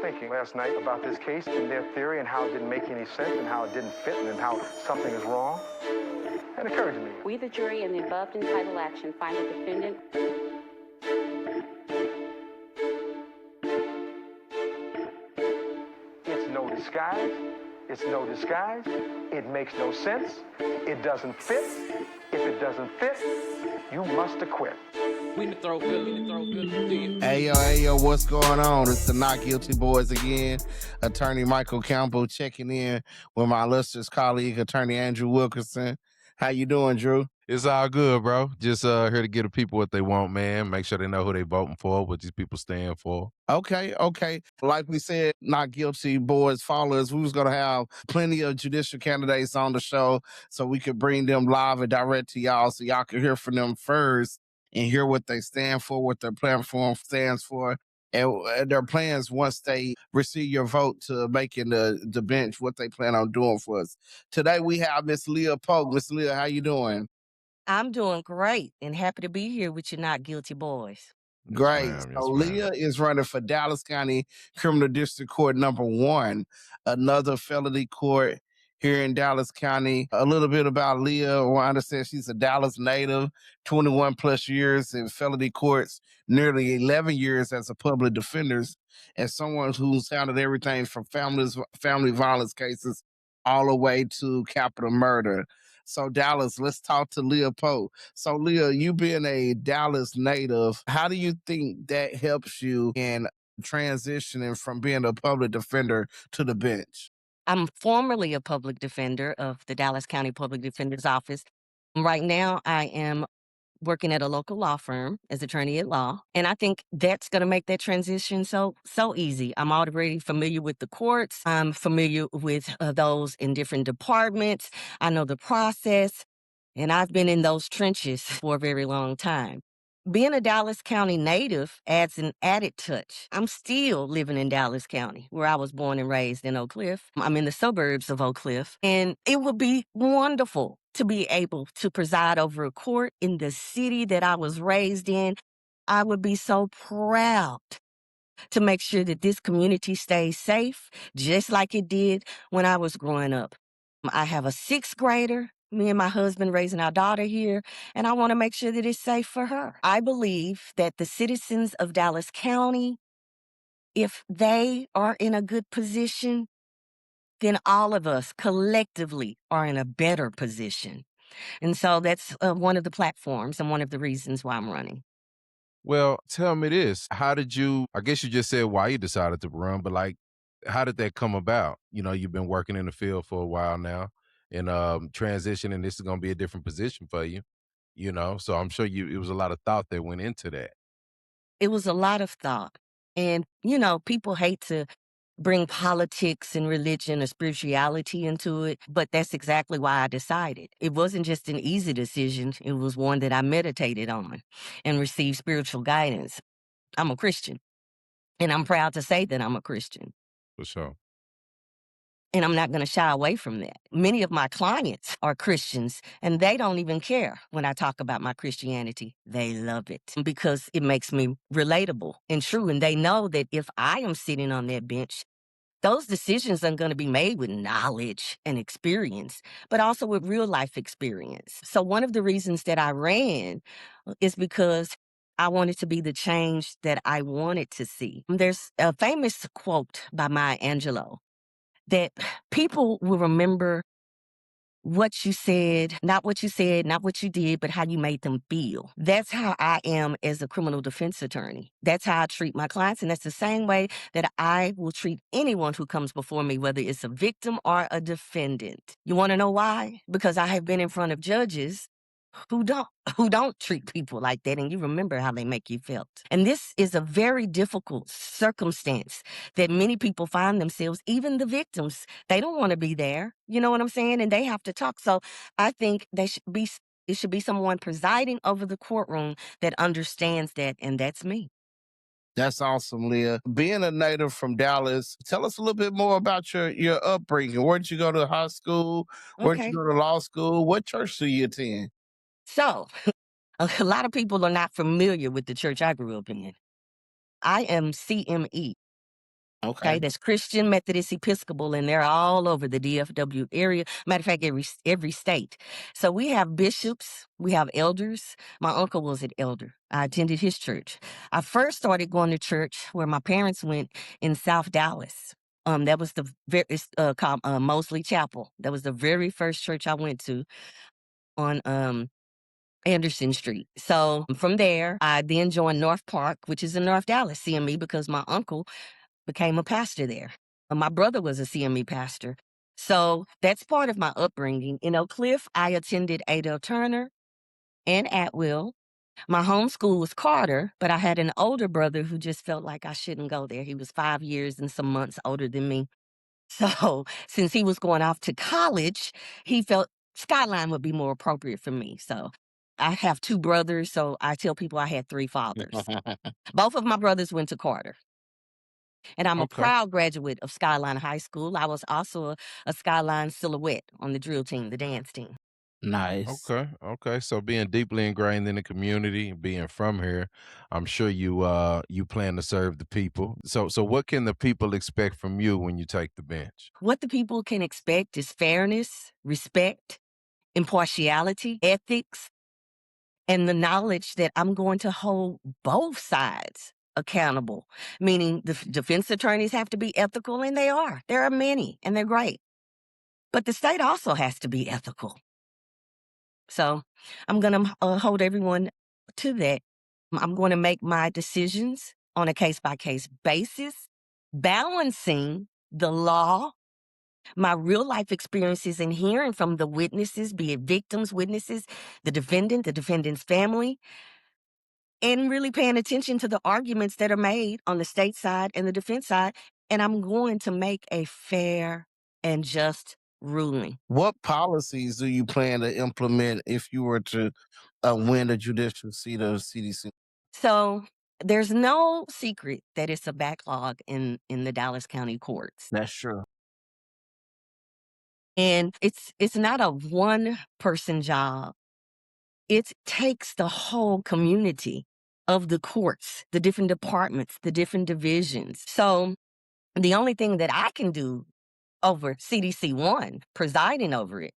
thinking last night about this case and their theory and how it didn't make any sense and how it didn't fit and how something is wrong. It occurred to me. We, the jury, in the above entitled action, find the defendant. It's no disguise. It's no disguise. It makes no sense. It doesn't fit. If it doesn't fit, you must acquit. We throw good. Hey yo, what's going on? It's the Not Guilty Boys again. Attorney Michael Campbell checking in with my illustrious colleague, Attorney Andrew Wilkerson. How you doing, Drew? It's all good, bro. Just here to give the people what they want, man. Make sure they know who they voting for, what these people stand for. Okay. Like we said, Not Guilty Boys followers, we was going to have plenty of judicial candidates on the show so we could bring them live and direct to y'all so y'all could hear from them first and hear what they stand for, what their platform stands for, and their plans once they receive your vote to making the bench, what they plan on doing for us. Today we have Miss Lia Polk. Miss Lia, how you doing? I'm doing great and happy to be here with you Not Guilty Boys. Great. Yes, ma'am. So Lia is running for Dallas County Criminal District Court number 1, another felony court here in Dallas County. A little bit about Lia. I understand she's a Dallas native, 21 plus years in felony courts, nearly 11 years as a public defender, and someone who's handled everything from family violence cases all the way to capital murder. So Dallas, let's talk to Lia Polk. So Lia, you being a Dallas native, how do you think that helps you in transitioning from being a public defender to the bench? I'm formerly a public defender of the Dallas County Public Defender's Office. Right now, I am working at a local law firm as attorney at law, and I think that's going to make that transition so easy. I'm already familiar with the courts. I'm familiar with those in different departments. I know the process, and I've been in those trenches for a very long time. Being a Dallas County native adds an added touch. I'm still living in Dallas County, where I was born and raised in Oak Cliff. I'm in the suburbs of Oak Cliff, and it would be wonderful to be able to preside over a court in the city that I was raised in. I would be so proud to make sure that this community stays safe, just like it did when I was growing up. I have a 6th grader, me and my husband raising our daughter here, and I want to make sure that it's safe for her. I believe that the citizens of Dallas County, if they are in a good position, then all of us collectively are in a better position. And so that's one of the platforms and one of the reasons why I'm running. Well, tell me this. How did you, I guess you just said why you decided to run, but like, how did that come about? You know, you've been working in the field for a while now and transitioning. This is going to be a different position for you, you know? So I'm sure it was a lot of thought that went into that. It was a lot of thought. And, people hate to bring politics and religion or spirituality into it, but that's exactly why I decided. It wasn't just an easy decision. It was one that I meditated on and received spiritual guidance. I'm a Christian, and I'm proud to say that I'm a Christian. For sure. And I'm not going to shy away from that. Many of my clients are Christians, and they don't even care when I talk about my Christianity. They love it because it makes me relatable and true. And they know that if I am sitting on that bench, those decisions are going to be made with knowledge and experience, but also with real life experience. So one of the reasons that I ran is because I wanted to be the change that I wanted to see. There's a famous quote by Maya Angelou that people will remember what you said, not what you did, but how you made them feel. That's how I am as a criminal defense attorney. That's how I treat my clients, and that's the same way that I will treat anyone who comes before me, whether it's a victim or a defendant. You want to know why? Because I have been in front of judges who don't treat people like that, and you remember how they make you feel. And this is a very difficult circumstance that many people find themselves, even the victims. They don't want to be there, you know what I'm saying? And they have to talk. So I think it should be someone presiding over the courtroom that understands that, and that's me. That's awesome, Lia. Being a native from Dallas, tell us a little bit more about your upbringing. Where did you go to high school? Where did you Okay. go to law school? What church do you attend? So a lot of people are not familiar with the church I grew up in. I am CME. Okay, that's Christian, Methodist, Episcopal, and they're all over the DFW area. Matter of fact, every state. So we have bishops, we have elders. My uncle was an elder. I attended his church. I first started going to church where my parents went in South Dallas. That was it's called Mosley Chapel. That was the very first church I went to on Anderson Street. So from there, I then joined North Park, which is in North Dallas, CME, because my uncle became a pastor there. My brother was a CME pastor. So that's part of my upbringing. In Oak Cliff, I attended Adel Turner and Atwill. My home school was Carter, but I had an older brother who just felt like I shouldn't go there. He was 5 years and some months older than me. So since he was going off to college, he felt Skyline would be more appropriate for me. So I have 2 brothers, so I tell people I had 3 fathers. Both of my brothers went to Carter. And I'm a Okay. proud graduate of Skyline High School. I was also a Skyline Silhouette on the drill team, the dance team. Nice. Okay. So being deeply ingrained in the community, being from here, I'm sure you plan to serve the people. So what can the people expect from you when you take the bench? What the people can expect is fairness, respect, impartiality, ethics, and the knowledge that I'm going to hold both sides accountable, meaning the defense attorneys have to be ethical, and they are. There are many, and they're great. But the state also has to be ethical. So I'm going to hold everyone to that. I'm going to make my decisions on a case-by-case basis, balancing the law, my real-life experiences, and hearing from the witnesses, be it victims, witnesses, the defendant's family, and really paying attention to the arguments that are made on the state side and the defense side. And I'm going to make a fair and just ruling. What policies do you plan to implement if you were to win the judicial seat of CDC? So there's no secret that it's a backlog in the Dallas County courts. That's true. And it's not a one-person job. It takes the whole community of the courts, the different departments, the different divisions. So the only thing that I can do over CDC1, presiding over it,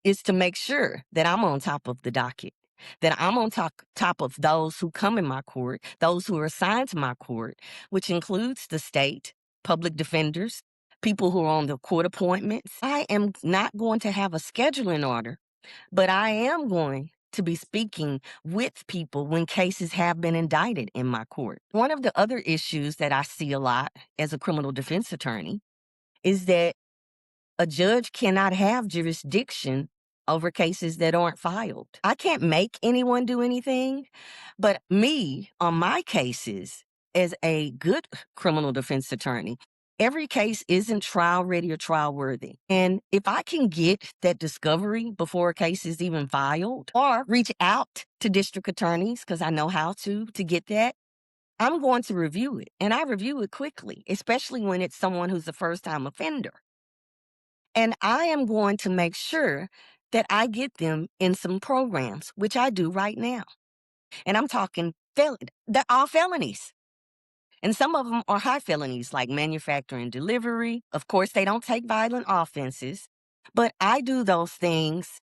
is to make sure that I'm on top of the docket, that I'm on top of those who come in my court, those who are assigned to my court, which includes the state, public defenders, people who are on the court appointments. I am not going to have a scheduling order, but I am going to be speaking with people when cases have been indicted in my court. One of the other issues that I see a lot as a criminal defense attorney is that a judge cannot have jurisdiction over cases that aren't filed. I can't make anyone do anything, but me, on my cases, as a good criminal defense attorney, every case isn't trial ready or trial worthy. And if I can get that discovery before a case is even filed, or reach out to district attorneys, because I know how to get that, I'm going to review it. And I review it quickly, especially when it's someone who's a first-time offender. And I am going to make sure that I get them in some programs, which I do right now. And I'm talking, they're all felonies. And some of them are high felonies, like manufacturing delivery. Of course, they don't take violent offenses. But I do those things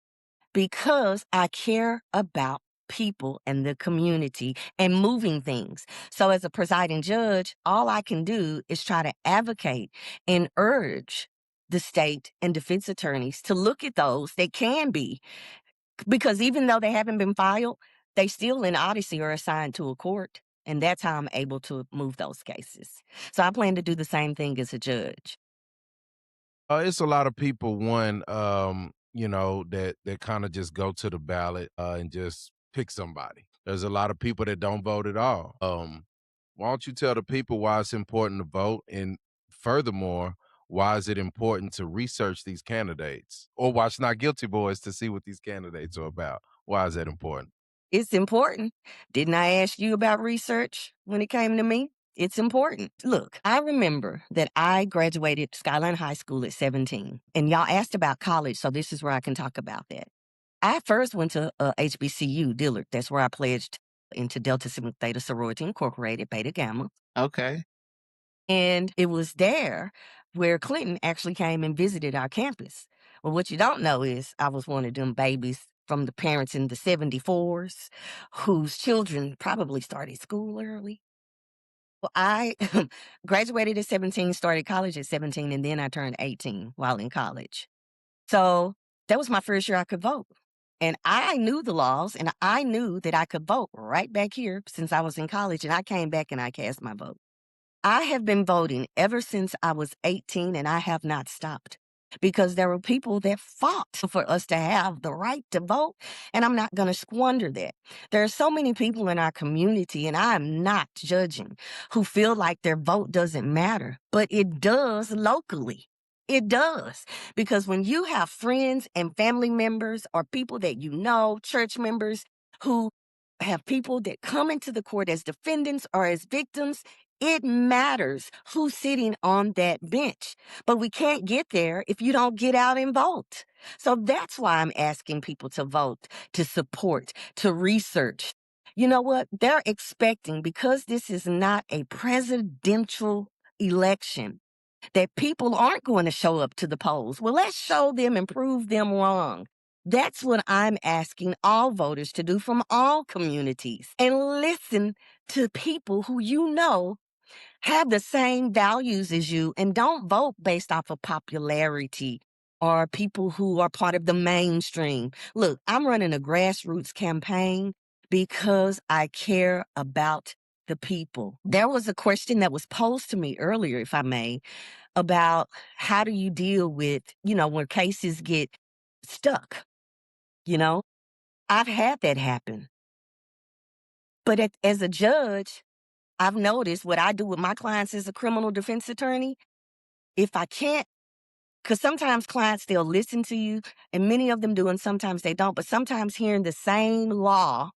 because I care about people and the community and moving things. So as a presiding judge, all I can do is try to advocate and urge the state and defense attorneys to look at those that can be, because even though they haven't been filed, they still in Odyssey are assigned to a court. And that's how I'm able to move those cases. So I plan to do the same thing as a judge. It's a lot of people, that kind of just go to the ballot and just pick somebody. There's a lot of people that don't vote at all. Why don't you tell the people why it's important to vote? And furthermore, why is it important to research these candidates or watch Not Guilty Boys to see what these candidates are about? Why is that important? It's important. Didn't I ask you about research when it came to me? It's important. Look, I remember that I graduated Skyline High School at 17, and y'all asked about college, so this is where I can talk about that. I first went to HBCU, Dillard. That's where I pledged into Delta Sigma Theta Sorority Incorporated, Beta Gamma. Okay. And it was there where Clinton actually came and visited our campus. Well, what you don't know is I was one of them babies from the parents in the 74s whose children probably started school early. Well, I graduated at 17, started college at 17, and then I turned 18 while in college. So that was my first year I could vote. And I knew the laws and I knew that I could vote right back here since I was in college. And I came back and I cast my vote. I have been voting ever since I was 18 and I have not stopped because there were people that fought for us to have the right to vote. And I'm not going to squander that. There are so many people in our community, and I'm not judging, who feel like their vote doesn't matter, but it does locally. It does. Because when you have friends and family members or people that you know, church members who have people that come into the court as defendants or as victims, it matters who's sitting on that bench. But we can't get there if you don't get out and vote. So that's why I'm asking people to vote, to support, to research. You know what? They're expecting, because this is not a presidential election, that people aren't going to show up to the polls. Well, let's show them and prove them wrong. That's what I'm asking all voters to do from all communities, and listen to people who you know have the same values as you, and don't vote based off of popularity or people who are part of the mainstream. Look, I'm running a grassroots campaign because I care about the people. There was a question that was posed to me earlier, if I may, about how do you deal with, when cases get stuck, you know? I've had that happen. But as a judge, I've noticed what I do with my clients as a criminal defense attorney. If I can't, because sometimes clients, they'll listen to you, and many of them do, and sometimes they don't. But sometimes hearing the same law,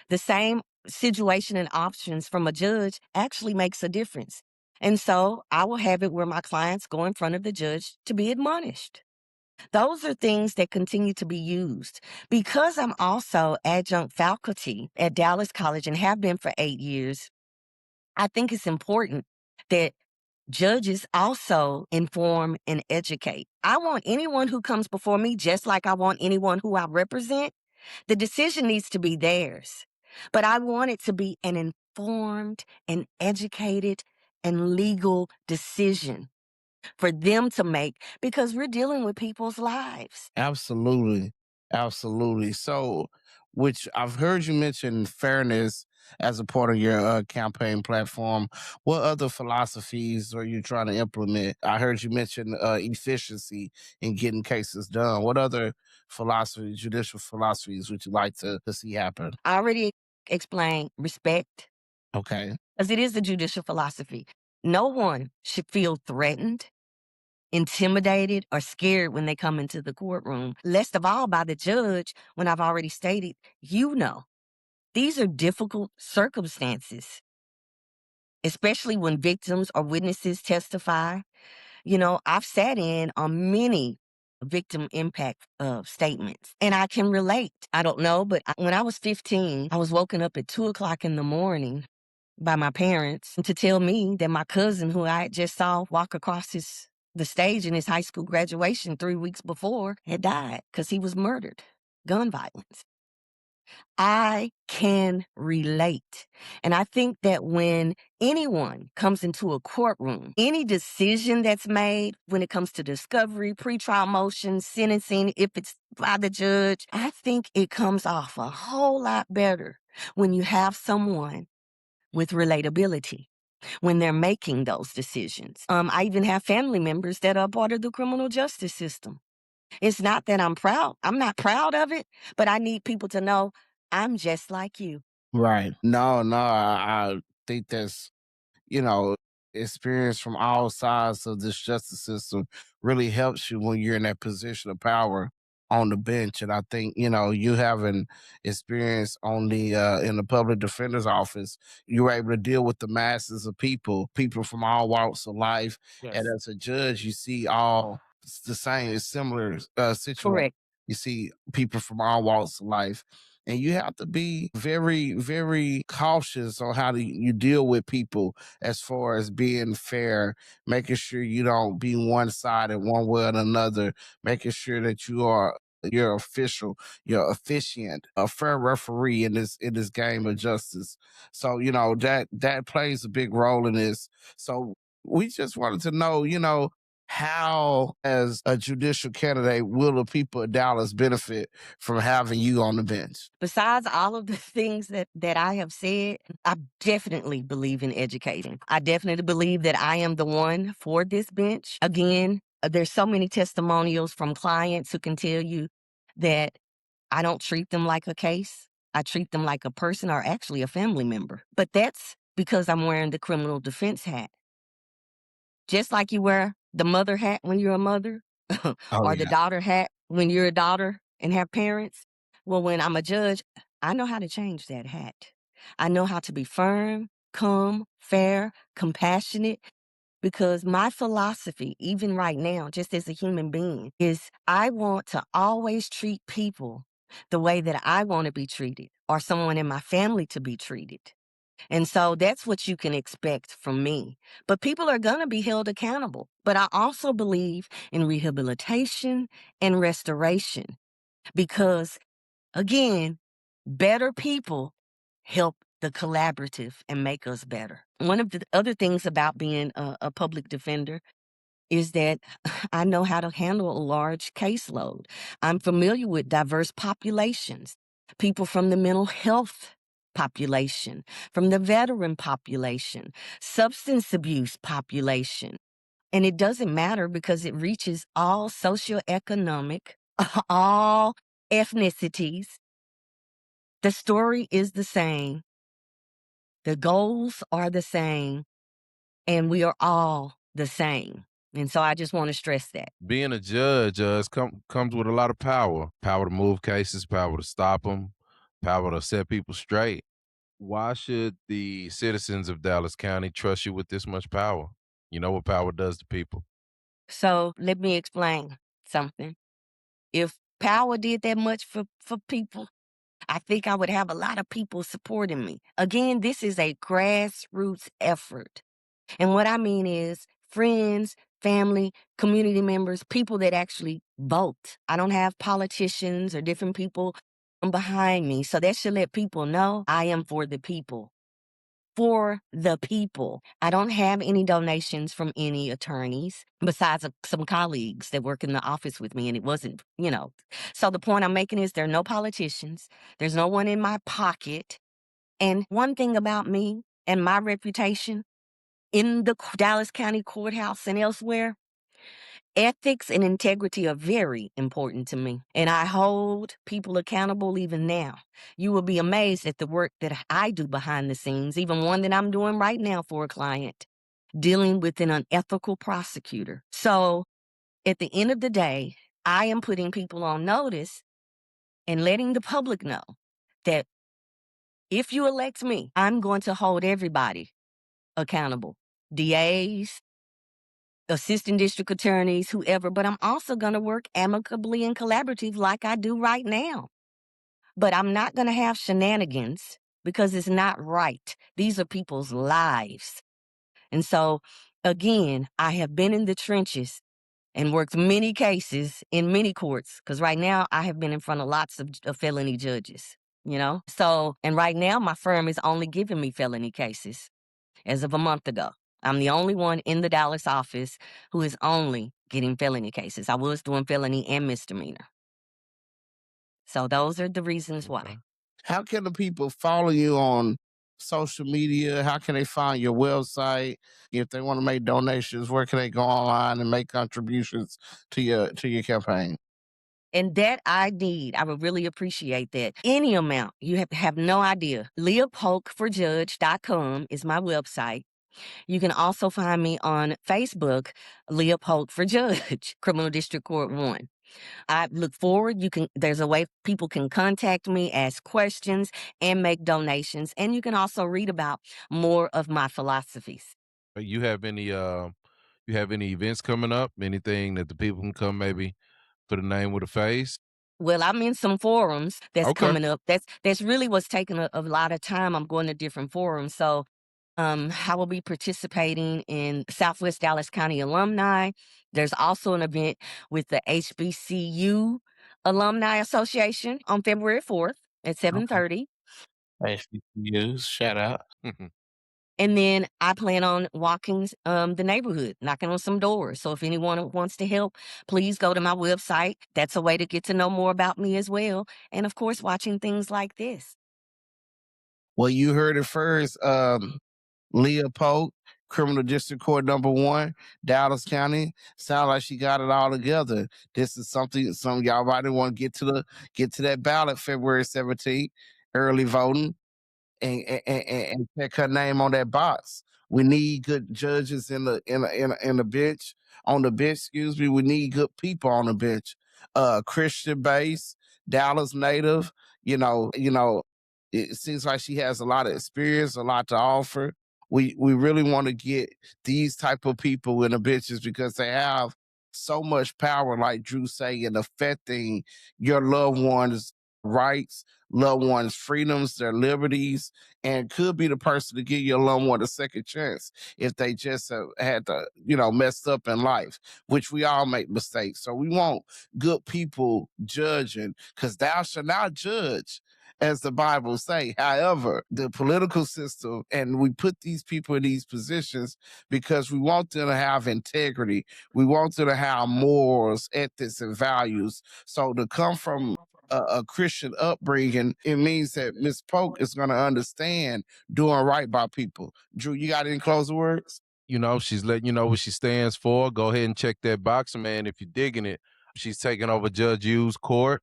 the same situation and options from a judge actually makes a difference. And so I will have it where my clients go in front of the judge to be admonished. Those are things that continue to be used. Because I'm also adjunct faculty at Dallas College and have been for 8 years, I think it's important that judges also inform and educate. I want anyone who comes before me, just like I want anyone who I represent, the decision needs to be theirs. But I want it to be an informed and educated and legal decision for them to make, because we're dealing with people's lives. Absolutely. Absolutely. So, which I've heard you mention fairness as a part of your campaign platform. What other philosophies are you trying to implement? I heard you mention efficiency in getting cases done. What other philosophies, judicial philosophies, would you like to see happen? I already explained respect, Okay. because it is a judicial philosophy. No one should feel threatened, intimidated, or scared when they come into the courtroom, least of all by the judge, when I've already stated, these are difficult circumstances, especially when victims or witnesses testify. I've sat in on many victim impact statements, and I can relate. I don't know, but when I was 15, I was woken up at 2 o'clock in the morning by my parents to tell me that my cousin, who I had just saw walk across the stage in his high school graduation 3 weeks before, had died because he was murdered. Gun violence. I can relate. And I think that when anyone comes into a courtroom, any decision that's made when it comes to discovery, pretrial motions, sentencing, if it's by the judge, I think it comes off a whole lot better when you have someone with relatability when they're making those decisions. I even have family members that are part of the criminal justice system. It's not that I'm proud. I'm not proud of it, but I need people to know I'm just like you. Right. No, no, I think that's, you know, experience from all sides of this justice system really helps you when you're in that position of power on the bench. And I think, you having experience on the in the public defender's office, you were able to deal with the masses of people from all walks of life. And Yes. as a judge, you see all the same, similar situation. Correct. You see people from all walks of life. And you have to be very, very cautious on how you deal with people as far as being fair, making sure you don't be one-sided one way or another, making sure that you're official, you're efficient, a fair referee in this game of justice. So, that plays a big role in this. So we just wanted to know, how, as a judicial candidate, will the people of Dallas benefit from having you on the bench? Besides all of the things that I have said, I definitely believe in educating. I definitely believe that I am the one for this bench. Again, there's so many testimonials from clients who can tell you that I don't treat them like a case. I treat them like a person or actually a family member. But that's because I'm wearing the criminal defense hat. Just like you wear the mother hat when you're a mother Oh or the yeah. daughter hat when you're a daughter and have parents. Well, when I'm a judge, I know how to change that hat. I know how to be firm, calm, fair, compassionate, because my philosophy, even right now, just as a human being, is I want to always treat people the way that I want to be treated or someone in my family to be treated. And so that's what you can expect from me. But people are going to be held accountable. But I also believe in rehabilitation and restoration because, again, better people help the collaborative and make us better. One of the other things about being a public defender is that I know how to handle a large caseload. I'm familiar with diverse populations, people from the mental health population, from the veteran population, substance abuse population. And it doesn't matter because it reaches all socioeconomic, all ethnicities. The story is the same. The goals are the same, and we are all the same. And so I just want to stress that. Being a judge comes with a lot of power. Power to move cases, power to stop them, power to set people straight. Why should the citizens of Dallas County trust you with this much power? You know what power does to people. So let me explain something. If power did that much for people, I think I would have a lot of people supporting me. Again, this is a grassroots effort. And what I mean is friends, family, community members, people that actually vote. I don't have politicians or different people behind me. So that should let people know I am for the people. For the people. I don't have any donations from any attorneys besides some colleagues that work in the office with me, and it wasn't. So the point I'm making is there are no politicians. There's no one in my pocket. And one thing about me and my reputation in the Dallas County Courthouse and elsewhere, ethics and integrity are very important to me, and I hold people accountable even now. You will be amazed at the work that I do behind the scenes, even one that I'm doing right now for a client, dealing with an unethical prosecutor. So at the end of the day, I am putting people on notice and letting the public know that if you elect me, I'm going to hold everybody accountable. DAs, assistant district attorneys, whoever, but I'm also going to work amicably and collaborative like I do right now. But I'm not going to have shenanigans because it's not right. These are people's lives. And so, again, I have been in the trenches and worked many cases in many courts because right now I have been in front of lots of felony judges. So, and right now my firm is only giving me felony cases as of a month ago. I'm the only one in the Dallas office who is only getting felony cases. I was doing felony and misdemeanor. So those are the reasons why. Okay. How can the people follow you on social media? How can they find your website? If they want to make donations, where can they go online and make contributions to your campaign? And that I need. I would really appreciate that. Any amount. You have no idea. LiaPolkForJudge.com is my website. You can also find me on Facebook, Lia Polk for Judge, Criminal District Court 1. I look forward. There's a way people can contact me, ask questions, and make donations. And you can also read about more of my philosophies. You have any events coming up? Anything that the people can come maybe put a name with a face? Well, I'm in some forums that's Okay. coming up. That's really what's taking a lot of time. I'm going to different forums. So I will be participating in Southwest Dallas County Alumni. There's also an event with the HBCU Alumni Association on February 4th at 7:30. HBCUs, shout out. And then I plan on walking the neighborhood, knocking on some doors. So if anyone wants to help, please go to my website. That's a way to get to know more about me as well. And of course, watching things like this. Well, you heard it first. Lia Polk, Criminal District Court number 1, Dallas County. Sound like she got it all together. This is something some y'all might want to get to that ballot February 17th, early voting. And check her name on that box. We need good judges in the bench on the bench. Excuse me. We need good people on the bench. Christian base, Dallas native. It seems like she has a lot of experience, a lot to offer. We really want to get these type of people in the benches because they have so much power, like Drew say, in affecting your loved ones' rights, loved ones' freedoms, their liberties, and could be the person to give your loved one a second chance if they just had to, messed up in life, which we all make mistakes. So we want good people judging, because thou shalt not judge, as the Bible say. However, the political system, and we put these people in these positions because we want them to have integrity. We want them to have morals, ethics, and values. So to come from a Christian upbringing, it means that Miss Polk is going to understand doing right by people. Drew, you got any closing words? She's letting you know what she stands for. Go ahead and check that box, man. If you're digging it, she's taking over Judge Yu's court.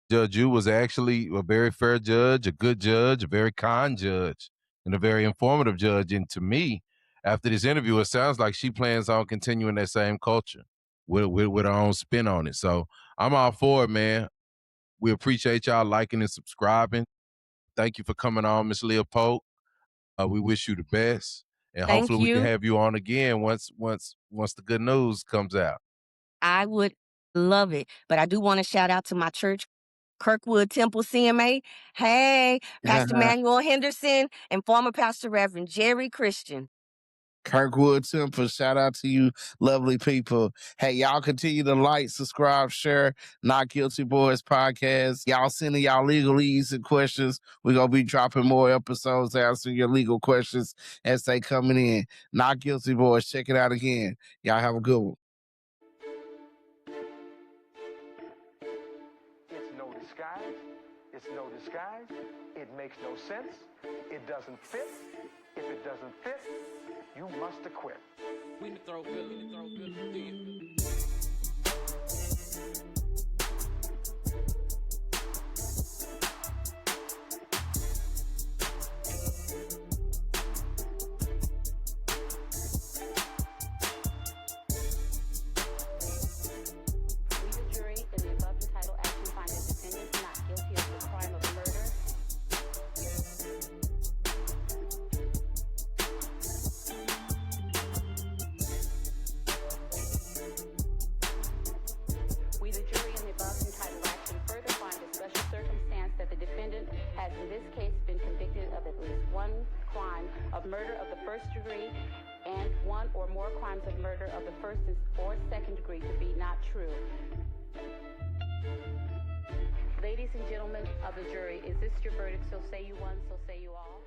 Judge Yu was actually a very fair judge, a good judge, a very kind judge, and a very informative judge. And to me, after this interview, it sounds like she plans on continuing that same culture with her own spin on it. So I'm all for it, man. We appreciate y'all liking and subscribing. Thank you for coming on, Miss Lia Polk. We wish you the best, and Thank hopefully we can you. have you on again once the good news comes out. I would love it. But I do want to shout out to my church, Kirkwood Temple CMA. Hey, Pastor Manuel Henderson and former Pastor Reverend Jerry Christian. Kirkwood Temple, shout out to you, lovely people. Hey, y'all continue to like, subscribe, share Not Guilty Boys podcast. Y'all sending y'all legalese and questions. We're going to be dropping more episodes answering your legal questions as they coming in. Not Guilty Boys, check it out again. Y'all have a good one. It's no disguise. It's no disguise. It makes no sense. It doesn't fit. If it doesn't fit, you must acquit. We need to throw good, do you? We, the jury, in the above entitled action, find the defendant not guilty of the crime of murder. We, the jury, in the above entitled action, further find a special circumstance that the defendant has in this case been convicted of at least one crime of murder of the first degree and one or more crimes of murder of the first or second degree to be not true. Ladies and gentlemen of the jury, is this your verdict? So say you one, so say you all.